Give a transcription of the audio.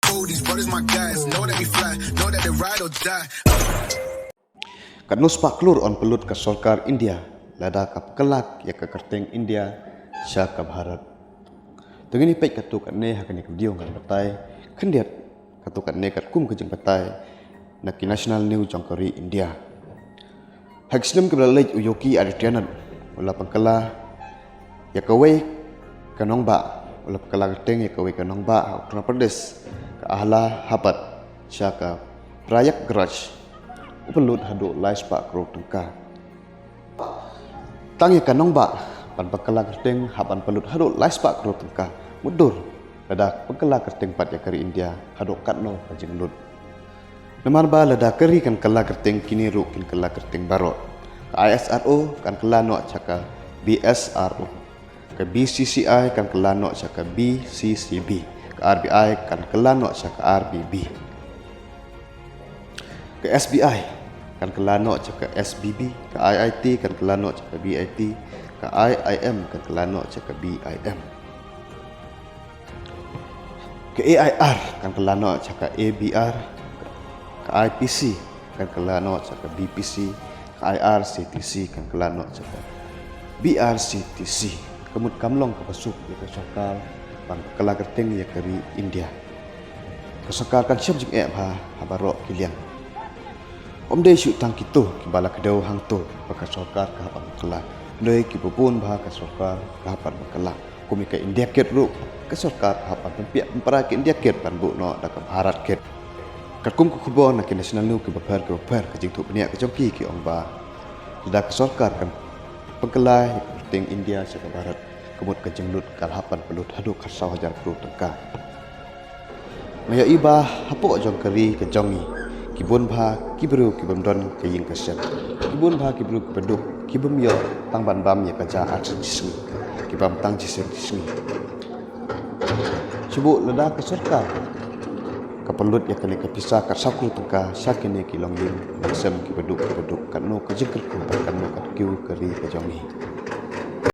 fool, these brothers my guys. Know that we fly, know that they ride or die. Kadnus paklur on pelut ke Sarkar India, lada kap kelak ya ke kerteng India, sya ke Bharat. Tengini pek katuk ne hakani kedio ngan batai, kendiat katuk ne kat kum kejeng batai, nak National New Jongkori India. Hak Islam kebelalai uyoki Adityanath, wala pangkala ya kawai kanongba, wala pangkala kerteng ya kawai kanongba, Uttar Pradesh, ke ahla habat, sya ke Prayak Graj, upelut haduk lai spak kro tengka. Tang ya kanongba, pan pangkala kerteng haban pelut haduk lai spak kro tengka, mudur, lada pangkala kerteng pat ya kari India, haduk katno kajeng lut. Namar ba lada keri kan kala kerteng kini ru kin kala kerteng barot. Ke ISRO kan kala no caka BSRO. Ke BCCI kan kala no caka BCCB. Ke RBI kan kala no caka RBB. Ke SBI kan kala no caka SBB. Ke IIT kan kala no caka BIT. Ke IIM kan kala no caka BIM. Ke AIR kan kala no caka ABR. Ke IPC kan kelano cakap BPC, ke IRCTC kan kelano cakap BRCTC. Kemud kamlong ke pasuk ya ke Sarkar pan kala kerteng ya kari India. Ke Sarkar kan siap jeng ha habarok kilian. Om dei syuk tang kitu ki bala kedau hang tu ke Sarkar ke hapan kala. Dei ki pupun bah ke Sarkar ke hapan kala. Kumi ke India ket ru ke Sarkar ke hapan tempiak empara ke India ket pan bu no dak ke Bharat ket. Katkum ku kubon nak National New ke bapar ke jing tu peniak ke jongki ki ong ba. Sudah ke Sarkar kan pengkelai kerteng India sya ke Bharat kemut ke jenglut kalhapan pelut haduk khasau hajar kru tengka. Maya iba hapuk jong keri ke jongi. Kibun bah kibru kibumdon ke ying kesen. Kibun bah kibru kibeduk kibum yo tang ban bam ya kaja atsen jismi. Kibam tang jisen jismi. Cubu leda ke Sarkar kepelut ya kene kepisah kat sakru tengka sakene kilong lim maksem ki beduk kan no ke jengkel ku kan no kat kiu keri ke jongi.